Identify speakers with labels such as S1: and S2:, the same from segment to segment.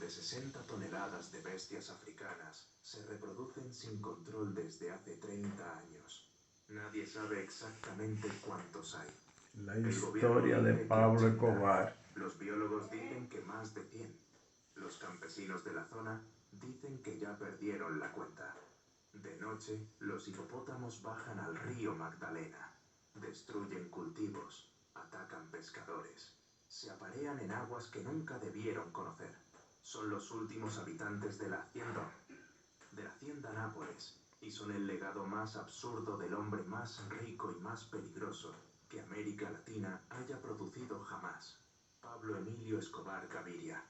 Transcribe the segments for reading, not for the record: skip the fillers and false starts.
S1: de 60 toneladas de bestias africanas se reproducen sin control desde hace 30 años. Nadie sabe exactamente cuántos hay.
S2: La historia de Pablo Escobar.
S1: Los biólogos dicen que más de 100. Los campesinos de la zona dicen que ya perdieron la cuenta. De noche, los hipopótamos bajan al río Magdalena, destruyen cultivos, atacan pescadores, se aparean en aguas que nunca debieron conocer. Son los últimos habitantes de la hacienda Nápoles, y son el legado más absurdo del hombre más rico y más peligroso que América Latina haya producido jamás, Pablo Emilio Escobar Gaviria.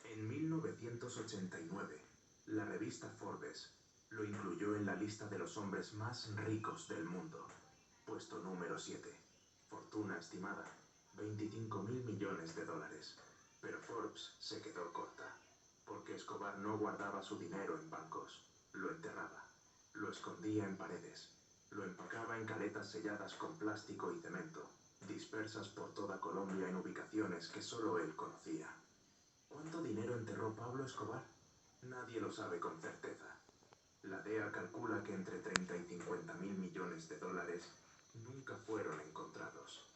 S1: En 1989, la revista Forbes lo incluyó en la lista de los hombres más ricos del mundo. Puesto número 7. Fortuna estimada, 25.000 millones de dólares. Pero Forbes se quedó corta, porque Escobar no guardaba su dinero en bancos, lo enterraba, lo escondía en paredes, lo empacaba en caletas selladas con plástico y cemento, dispersas por toda Colombia en ubicaciones que solo él conocía. ¿Cuánto dinero enterró Pablo Escobar? Nadie lo sabe con certeza. La DEA calcula que entre 30 y 50.000 millones de dólares nunca fueron encontrados.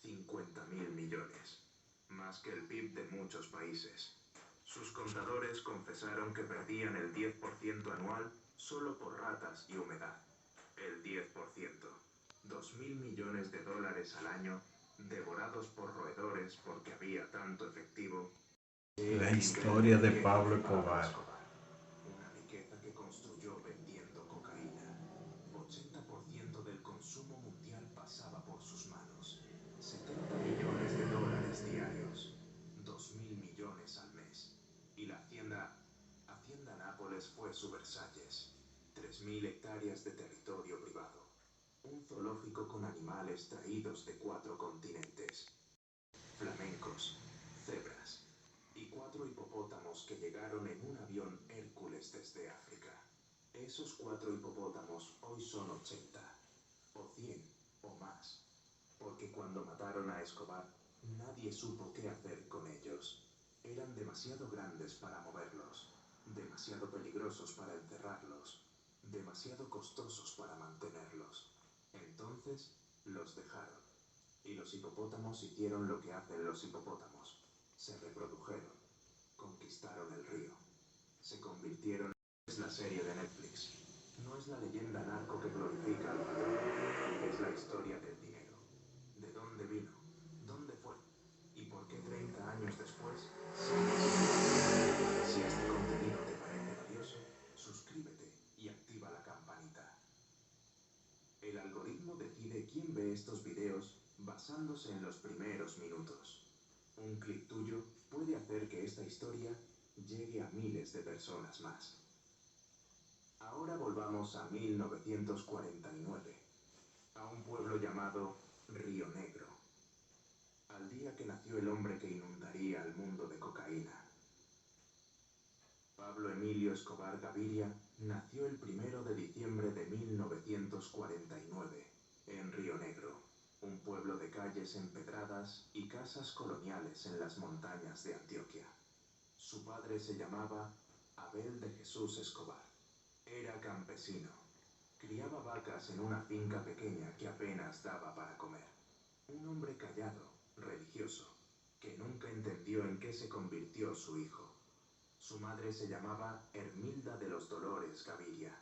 S1: 50.000 millones. Más que el PIB de muchos países. Sus contadores confesaron que perdían el 10% anual solo por ratas y humedad. El 10%. 2.000 millones de dólares al año, devorados por roedores porque había tanto efectivo.
S2: La historia de Pablo Escobar.
S1: Una riqueza que construyó vendiendo cocaína. 80% del consumo mundial pasaba por sus manos. 70 millones de dólares diarios. 2.000 millones al mes. Y la Hacienda Nápoles fue su Versalles. 3.000 hectáreas de territorio privado. Un zoológico con animales traídos de 4 continentes. Flamencos, cebras y 4 hipopótamos que llegaron en un avión Hércules desde África. Esos 4 hipopótamos hoy son 80, o 100, o más, porque cuando mataron a Escobar, nadie supo qué hacer con ellos. Eran demasiado grandes para moverlos, demasiado peligrosos para encerrarlos, demasiado costosos para mantenerlos. Entonces, los dejaron. Y los hipopótamos hicieron lo que hacen los hipopótamos. Se reprodujeron, conquistaron el río, se convirtieron. Es la serie de Netflix. No es la leyenda narco que glorifica al patrón. Es la historia del dinero. ¿De dónde vino? ¿Dónde fue? ¿Y por qué 30 años después sigue siendo? Si este contenido te parece valioso, suscríbete y activa la campanita. El algoritmo decide quién ve estos videos basándose en los primeros minutos. Un clic tuyo puede hacer que esta historia llegue a miles de personas más. Ahora volvamos a 1949, a un pueblo llamado Río Negro, al día que nació el hombre que inundaría al mundo de cocaína. Pablo Emilio Escobar Gaviria nació el 1 de diciembre de 1949, en Río Negro, un pueblo de calles empedradas y casas coloniales en las montañas de Antioquia. Su padre se llamaba Abel de Jesús Escobar. Era campesino. Criaba vacas en una finca pequeña que apenas daba para comer. Un hombre callado, religioso, que nunca entendió en qué se convirtió su hijo. Su madre se llamaba Hermilda de los Dolores Gaviria.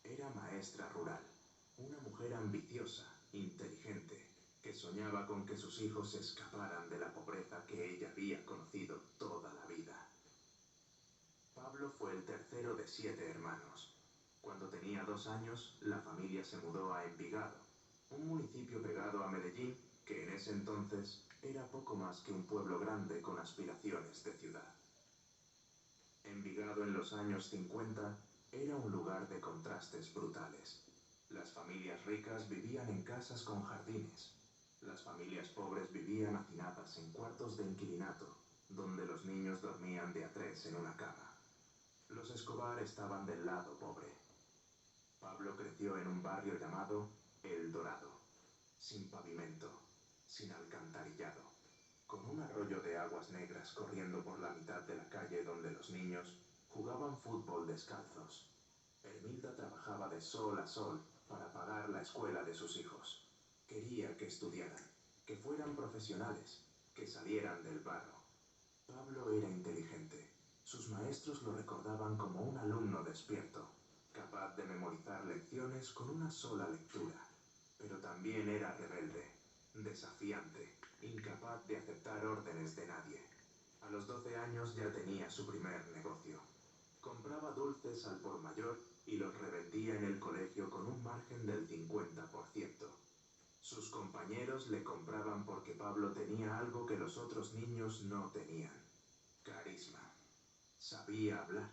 S1: Era maestra rural, una mujer ambiciosa, inteligente, que soñaba con que sus hijos se escaparan de la pobreza que ella había conocido toda la vida. Pablo fue el tercero de 7 hermanos. Cuando tenía 2 años, la familia se mudó a Envigado, un municipio pegado a Medellín que en ese entonces era poco más que un pueblo grande con aspiraciones de ciudad. Envigado en los años 50 era un lugar de contrastes brutales. Las familias ricas vivían en casas con jardines. Las familias pobres vivían hacinadas en cuartos de inquilinato, donde los niños dormían de a 3 en una cama. Los Escobar estaban del lado pobre. Pablo creció en un barrio llamado El Dorado, sin pavimento, sin alcantarillado, con un arroyo de aguas negras corriendo por la mitad de la calle. niños jugaban fútbol descalzos. Hermilda trabajaba de sol a sol para pagar la escuela de sus hijos. Quería que estudiaran, que fueran profesionales, que salieran del barro. Pablo era inteligente. Sus maestros lo recordaban como un alumno despierto, capaz de memorizar lecciones con una sola lectura. Pero también era rebelde, desafiante, incapaz de aceptar órdenes de nadie. A los 12 años ya tenía su primer negocio. Compraba dulces al por mayor y los revendía en el colegio con un margen del 50%. Sus compañeros le compraban porque Pablo tenía algo que los otros niños no tenían: carisma. Sabía hablar,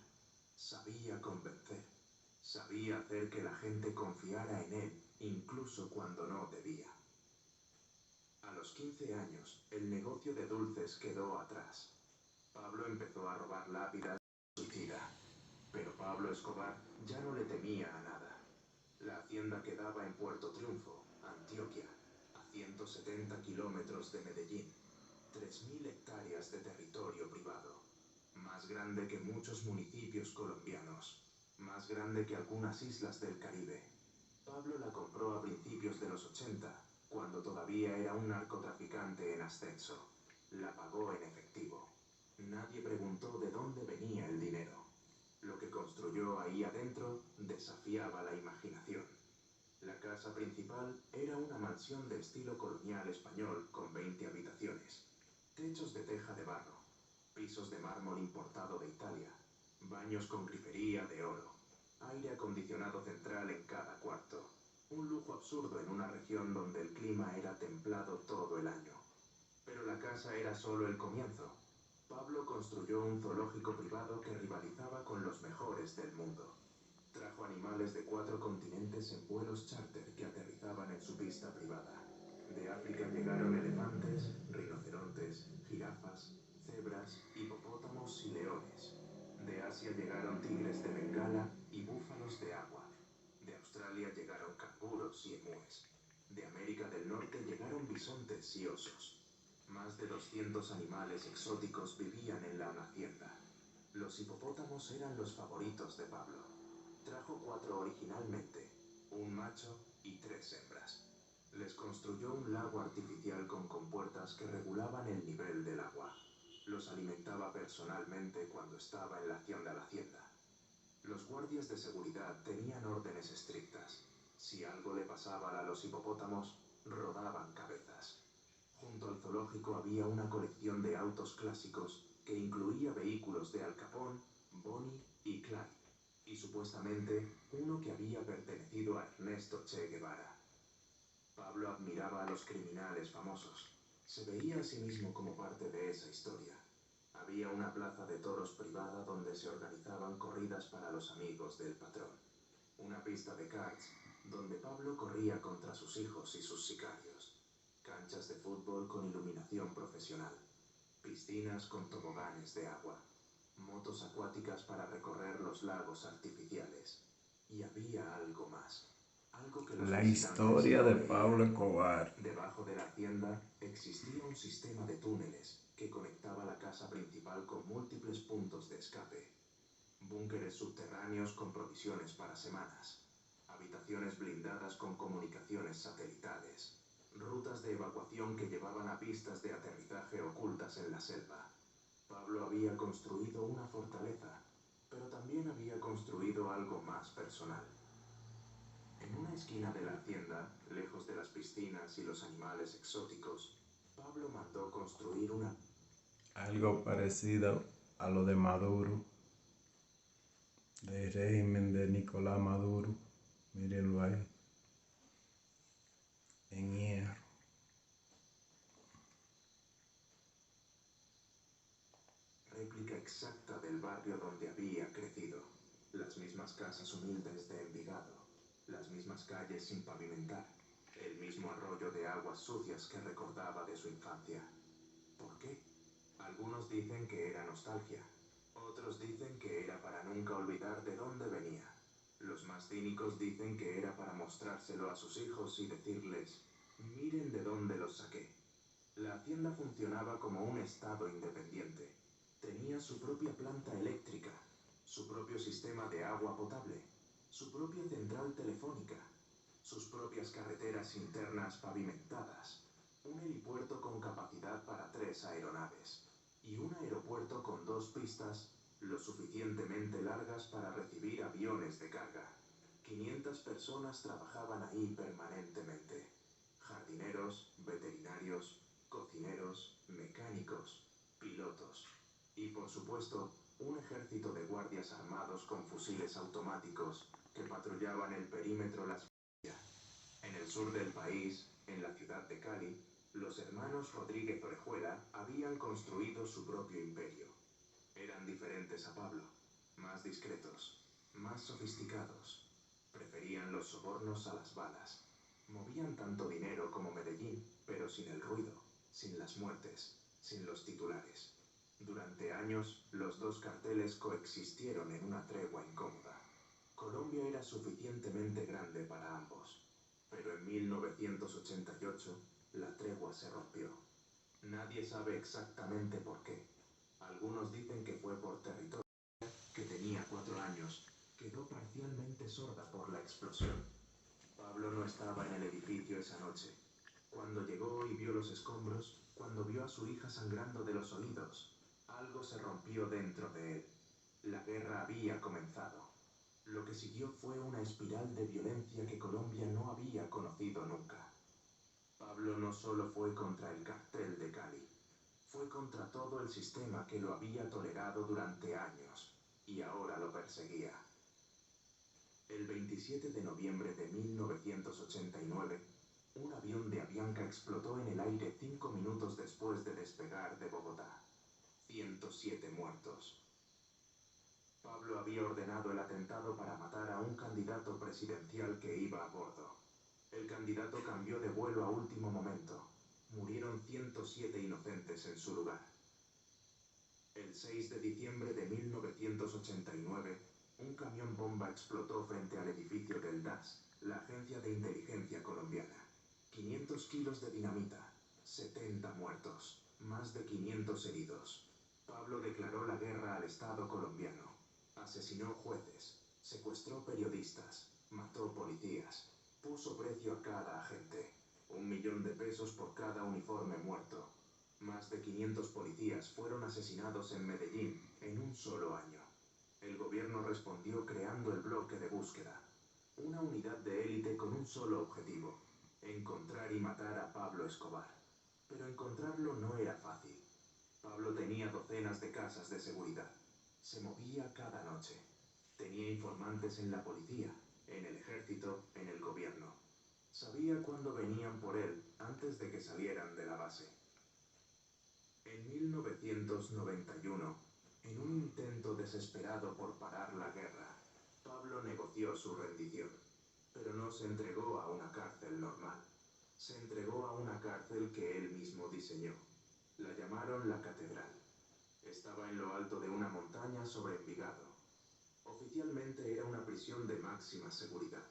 S1: sabía convencer, sabía hacer que la gente confiara en él, incluso cuando no debía. A los 15 años, el negocio de dulces quedó atrás. Pablo empezó a robar lápidas suicida. Pero Pablo Escobar ya no le temía a nada. La hacienda quedaba en Puerto Triunfo, Antioquia, a 170 kilómetros de Medellín. 3.000 hectáreas de territorio privado. Más grande que muchos municipios colombianos. Más grande que algunas islas del Caribe. Pablo la compró a principios de los 80, cuando todavía era un narcotraficante en ascenso. La pagó en efectivo. Nadie preguntó de dónde venía el dinero. Lo que construyó ahí adentro desafiaba la imaginación. La casa principal era una mansión de estilo colonial español con 20 habitaciones. Techos de teja de barro, pisos de mármol importado de Italia, baños con grifería de oro, aire acondicionado central en cada cuarto. Un lujo absurdo en una región donde el clima era templado todo el año. Pero la casa era solo el comienzo. Pablo construyó un zoológico privado que rivalizaba con los mejores del mundo. Trajo animales de 4 continentes en vuelos charter que aterrizaban en su pista privada. De África llegaron elefantes, rinocerontes, jirafas, cebras, hipopótamos y leones. De Asia llegaron tigres de Bengala y búfalos de agua. De Australia llegaron canguros y emúes. De América del Norte llegaron bisontes y osos. Más de 200 animales exóticos vivían en la hacienda. Los hipopótamos eran los favoritos de Pablo. Trajo 4 originalmente, un macho y 3 hembras. Les construyó un lago artificial con compuertas que regulaban el nivel del agua. Los alimentaba personalmente cuando estaba en la acción de la hacienda. Los guardias de seguridad tenían órdenes estrictas. Si algo le pasaba a los hipopótamos, rodaban cabezas. Junto al zoológico había una colección de autos clásicos que incluía vehículos de Al Capone, Bonnie y Clyde, y supuestamente uno que había pertenecido a Ernesto Che Guevara. Pablo admiraba a los criminales famosos. Se veía a sí mismo como parte de esa historia. Había una plaza de toros privada donde se organizaban corridas para los amigos del patrón. Una pista de karts donde Pablo corría contra sus hijos y sus sicarios. Canchas de fútbol con iluminación profesional. Piscinas con toboganes de agua. Motos acuáticas para recorrer los lagos artificiales. Y había algo más. Algo que los
S2: La
S1: visitantes
S2: historia
S1: no
S2: de
S1: veían.
S2: Pablo Escobar.
S1: Debajo de la hacienda existía un sistema de túneles que conectaba la casa principal con múltiples puntos de escape. Búnkeres subterráneos con provisiones para semanas. Habitaciones blindadas con comunicaciones satelitales. Rutas de evacuación que llevaban a pistas de aterrizaje ocultas en la selva. Pablo había construido una fortaleza, pero también había construido algo más personal. En una esquina de la hacienda, lejos de las piscinas y los animales exóticos, Pablo mandó construir una...
S2: Algo parecido a lo de Maduro, del régimen de Nicolás Maduro. Mírenlo ahí, en hierro.
S1: réplica exacta del barrio donde había crecido. Las mismas casas humildes de Envigado, las mismas calles sin pavimentar, el mismo arroyo de aguas sucias que recordaba de su infancia. ¿Por qué? Algunos dicen que era nostalgia, otros dicen que era para nunca olvidar de dónde venía. Los más cínicos dicen que era para mostrárselo a sus hijos y decirles: miren de dónde los saqué. La hacienda funcionaba como un estado independiente. Tenía su propia planta eléctrica, su propio sistema de agua potable, su propia central telefónica, sus propias carreteras internas pavimentadas, un helipuerto con capacidad para 3 aeronaves y un aeropuerto con 2 pistas lo suficientemente largas para recibir aviones de carga. 500 personas trabajaban ahí permanentemente. Jardineros, veterinarios, cocineros, mecánicos, pilotos y, por supuesto, un ejército de guardias armados con fusiles automáticos que patrullaban el perímetro las. En el sur del país, en la ciudad de Cali, los hermanos Rodríguez Orejuela habían construido su propio imperio. Eran diferentes a Pablo, más discretos, más sofisticados. Preferían los sobornos a las balas. Movían tanto dinero como Medellín, pero sin el ruido, sin las muertes, sin los titulares. Durante años, los dos carteles coexistieron en una tregua incómoda. Colombia era suficientemente grande para ambos. Pero en 1988, la tregua se rompió. Nadie sabe exactamente por qué. Algunos dicen que fue por territorio. Que tenía 4 años, quedó parcialmente sorda por la explosión. Pablo no estaba en el edificio esa noche. Cuando llegó y vio los escombros, cuando vio a su hija sangrando de los oídos, algo se rompió dentro de él. La guerra había comenzado. Lo que siguió fue una espiral de violencia que Colombia no había conocido nunca. Pablo no solo fue contra el cartel de Cali, fue contra todo el sistema que lo había tolerado durante años y ahora lo perseguía. El 27 de noviembre de 1989, un avión de Avianca explotó en el aire 5 minutos después de despegar de Bogotá. 107 muertos. Pablo había ordenado el atentado para matar a un candidato presidencial que iba a bordo. El candidato cambió de vuelo a último momento. Murieron 107 inocentes en su lugar. El 6 de diciembre de 1989, un camión bomba explotó frente al edificio del DAS, la agencia de inteligencia colombiana. 500 kilos de dinamita, 70 muertos, más de 500 heridos. Pablo declaró la guerra al Estado colombiano. Asesinó jueces, secuestró periodistas, mató policías, puso precio a cada agente. 1.000.000 de pesos por cada uniforme muerto. Más de 500 policías fueron asesinados en Medellín en un solo año. El gobierno respondió creando el bloque de búsqueda, una unidad de élite con un solo objetivo: encontrar y matar a Pablo Escobar. Pero encontrarlo no era fácil. Pablo tenía docenas de casas de seguridad. Se movía cada noche. Tenía informantes en la policía, en el ejército, en el gobierno. Sabía cuándo venían por él antes de que salieran de la base. En 1991, en un intento desesperado por parar la guerra, Pablo negoció su rendición, pero no se entregó a una cárcel normal. Se entregó a una cárcel que él mismo diseñó. La llamaron la Catedral. Estaba en lo alto de una montaña sobre Envigado. Oficialmente era una prisión de máxima seguridad.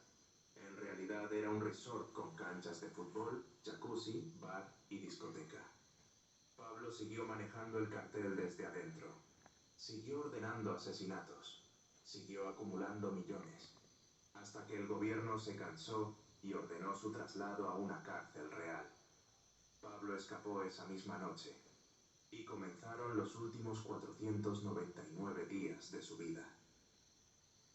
S1: En realidad era un resort con canchas de fútbol, jacuzzi, bar y discoteca. Pablo siguió manejando el cartel desde adentro. Siguió ordenando asesinatos. Siguió acumulando millones. Hasta que el gobierno se cansó y ordenó su traslado a una cárcel real. Pablo escapó esa misma noche. Y comenzaron los últimos 499 días de su vida.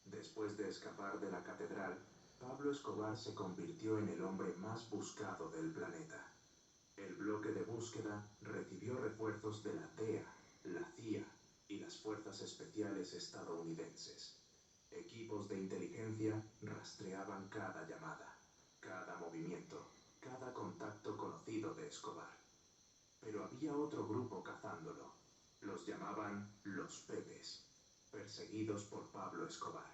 S1: Después de escapar de la catedral, Pablo Escobar se convirtió en el hombre más buscado del planeta. El bloque de búsqueda recibió refuerzos de la DEA, la CIA y las fuerzas especiales estadounidenses. Equipos de inteligencia rastreaban cada llamada, cada movimiento, cada contacto conocido de Escobar. Pero había otro grupo cazándolo. Los llamaban los Pepes, perseguidos por Pablo Escobar.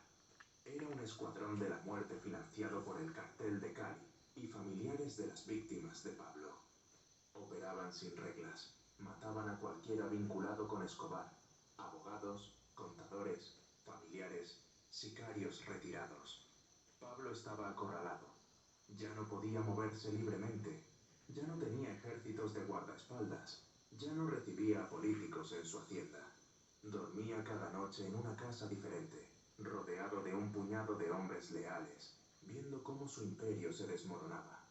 S1: Era un escuadrón de la muerte financiado por el cartel de Cali y familiares de las víctimas de Pablo. Operaban sin reglas, mataban a cualquiera vinculado con Escobar: abogados, contadores, familiares, sicarios retirados. Pablo estaba acorralado. Ya no podía moverse libremente. Ya no tenía ejércitos de guardaespaldas. Ya no recibía a políticos en su hacienda. Dormía cada noche en una casa diferente, rodeado de un puñado de hombres leales, viendo cómo su imperio se desmoronaba.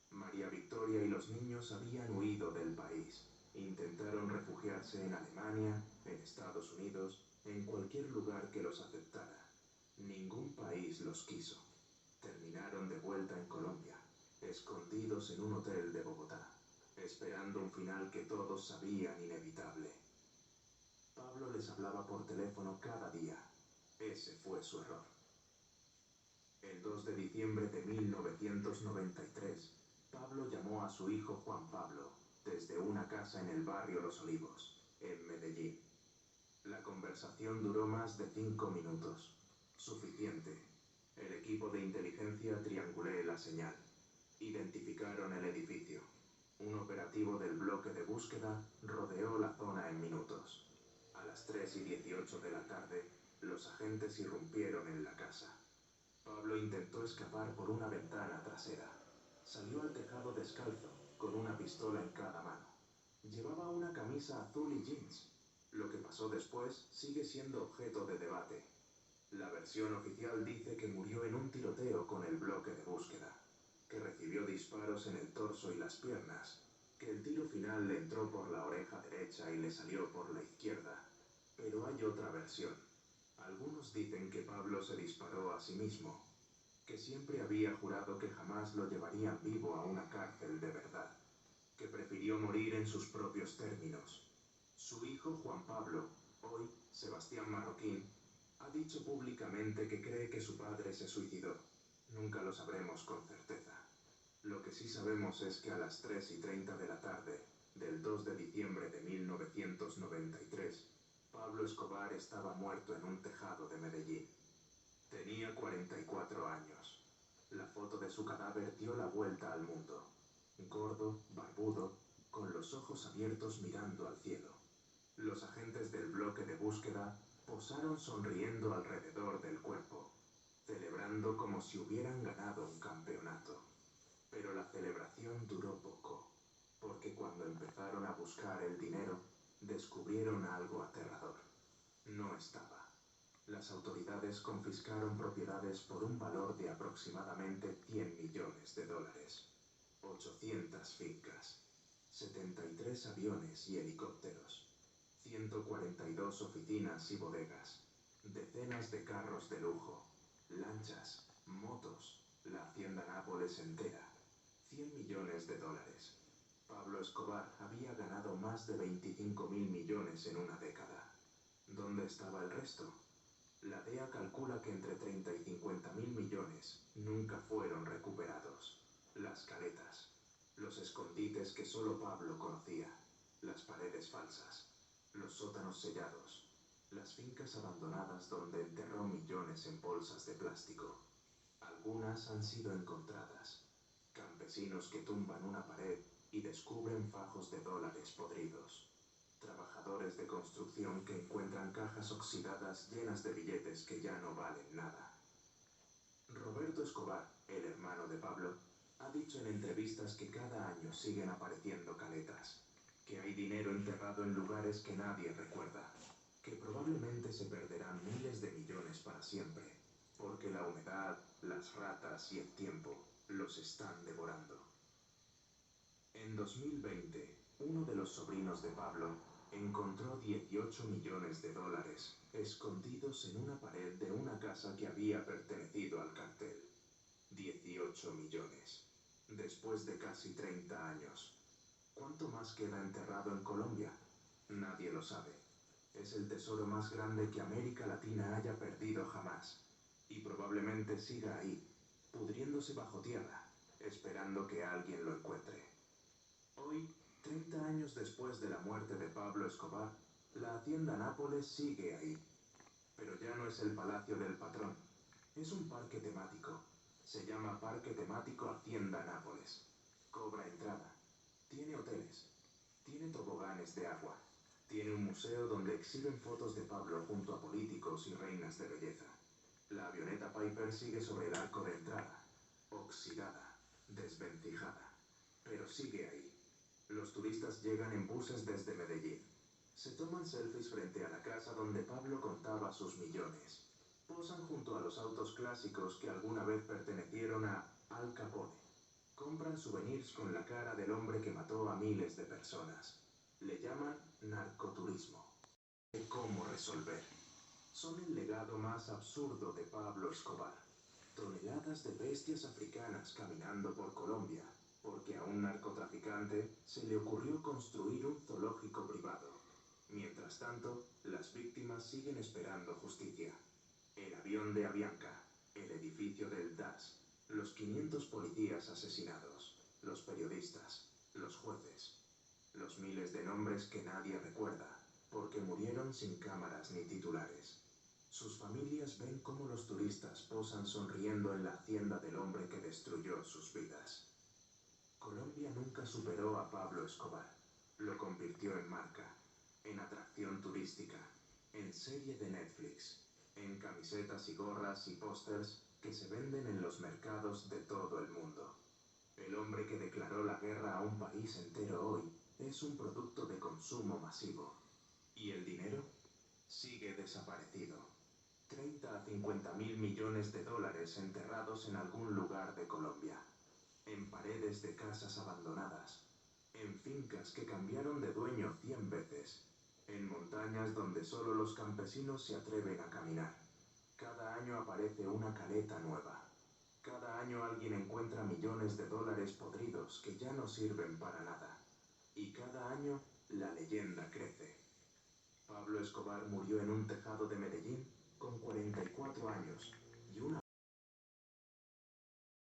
S1: María Victoria y los niños habían huido del país. Intentaron refugiarse en Alemania, en Estados Unidos, en cualquier lugar que los aceptara. Ningún país los quiso. Terminaron de vuelta en Colombia, escondidos en un hotel de Bogotá, esperando un final que todos sabían inevitable. Pablo les hablaba por teléfono cada día. Ese fue su error. El 2 de diciembre de 1993, Pablo llamó a su hijo Juan Pablo desde una casa en el barrio Los Olivos, en Medellín. La conversación duró más de 5 minutos. Suficiente. El equipo de inteligencia trianguló la señal. Identificaron el edificio. Un operativo del bloque de búsqueda rodeó la zona en minutos. A las 3:18 de la tarde, los agentes irrumpieron en la casa. Pablo intentó escapar por una ventana trasera. Salió al tejado descalzo, con una pistola en cada mano. Llevaba una camisa azul y jeans. Lo que pasó después sigue siendo objeto de debate. La versión oficial dice que murió en un tiroteo con el bloque de búsqueda, que recibió disparos en el torso y las piernas, que el tiro final le entró por la oreja derecha y le salió por la izquierda. Pero hay otra versión. Algunos dicen que Pablo se disparó a sí mismo, que siempre había jurado que jamás lo llevarían vivo a una cárcel de verdad, que prefirió morir en sus propios términos. Su hijo Juan Pablo, hoy Sebastián Marroquín, ha dicho públicamente que cree que su padre se suicidó. Nunca lo sabremos con certeza. Lo que sí sabemos es que a las 3:30 de la tarde del 2 de diciembre de 1993, Pablo Escobar estaba muerto en un tejado de Medellín. Tenía 44 años. La foto de su cadáver dio la vuelta al mundo. Gordo, barbudo, con los ojos abiertos mirando al cielo. Los agentes del bloque de búsqueda posaron sonriendo alrededor del cuerpo, celebrando como si hubieran ganado un campeonato. Pero la celebración duró poco, porque cuando empezaron a buscar el dinero, descubrieron algo aterrador. No estaba. Las autoridades confiscaron propiedades por un valor de aproximadamente $100 millones, 800 fincas, 73 aviones y helicópteros, 142 oficinas y bodegas, decenas de carros de lujo, lanchas, motos, la hacienda Nápoles entera, $100 millones. Pablo Escobar había ganado más de 25.000 millones en una década. ¿Dónde estaba el resto? La DEA calcula que entre 30 y 50.000 millones nunca fueron recuperados. Las caletas, los escondites que solo Pablo conocía, las paredes falsas, los sótanos sellados, las fincas abandonadas donde enterró millones en bolsas de plástico. Algunas han sido encontradas. Campesinos que tumban una pared y descubren fajos de dólares podridos. Trabajadores de construcción que encuentran cajas oxidadas llenas de billetes que ya no valen nada. Roberto Escobar, el hermano de Pablo, ha dicho en entrevistas que cada año siguen apareciendo caletas, que hay dinero enterrado en lugares que nadie recuerda, que probablemente se perderán miles de millones para siempre, porque la humedad, las ratas y el tiempo los están devorando. En 2020, uno de los sobrinos de Pablo encontró $18 millones escondidos en una pared de una casa que había pertenecido al cartel. 18 millones. Después de casi 30 años. ¿Cuánto más queda enterrado en Colombia? Nadie lo sabe. Es el tesoro más grande que América Latina haya perdido jamás. Y probablemente siga ahí, pudriéndose bajo tierra, esperando que alguien lo encuentre. Hoy, 30 años después de la muerte de Pablo Escobar, la hacienda Nápoles sigue ahí. Pero ya no es el Palacio del Patrón. Es un parque temático. Se llama Parque Temático Hacienda Nápoles. Cobra entrada. Tiene hoteles. Tiene toboganes de agua. Tiene un museo donde exhiben fotos de Pablo junto a políticos y reinas de belleza. La avioneta Piper sigue sobre el arco de entrada. Oxidada. Desvencijada. Pero sigue ahí. Los turistas llegan en buses desde Medellín. Se toman selfies frente a la casa donde Pablo contaba sus millones. Posan junto a los autos clásicos que alguna vez pertenecieron a Al Capone. Compran souvenirs con la cara del hombre que mató a miles de personas. Le llaman narcoturismo. ¿Cómo resolver? Son el legado más absurdo de Pablo Escobar. Toneladas de bestias africanas caminando por Colombia, porque a un narcotraficante se le ocurrió construir un zoológico privado. Mientras tanto, las víctimas siguen esperando justicia. El avión de Avianca, el edificio del DAS, los 500 policías asesinados, los periodistas, los jueces, los miles de nombres que nadie recuerda, porque murieron sin cámaras ni titulares. Sus familias ven cómo los turistas posan sonriendo en la hacienda del hombre que destruyó sus vidas. Colombia nunca superó a Pablo Escobar. Lo convirtió en marca, en atracción turística, en serie de Netflix, en camisetas y gorras y pósters que se venden en los mercados de todo el mundo. El hombre que declaró la guerra a un país entero hoy es un producto de consumo masivo. ¿Y el dinero? Sigue desaparecido. 30 a 50 mil millones de dólares enterrados en algún lugar de Colombia. En paredes de casas abandonadas. En fincas que cambiaron de dueño 100 veces. En montañas donde solo los campesinos se atreven a caminar. Cada año aparece una caleta nueva. Cada año alguien encuentra millones de dólares podridos que ya no sirven para nada. Y cada año la leyenda crece. Pablo Escobar murió en un tejado de Medellín con 44 años y una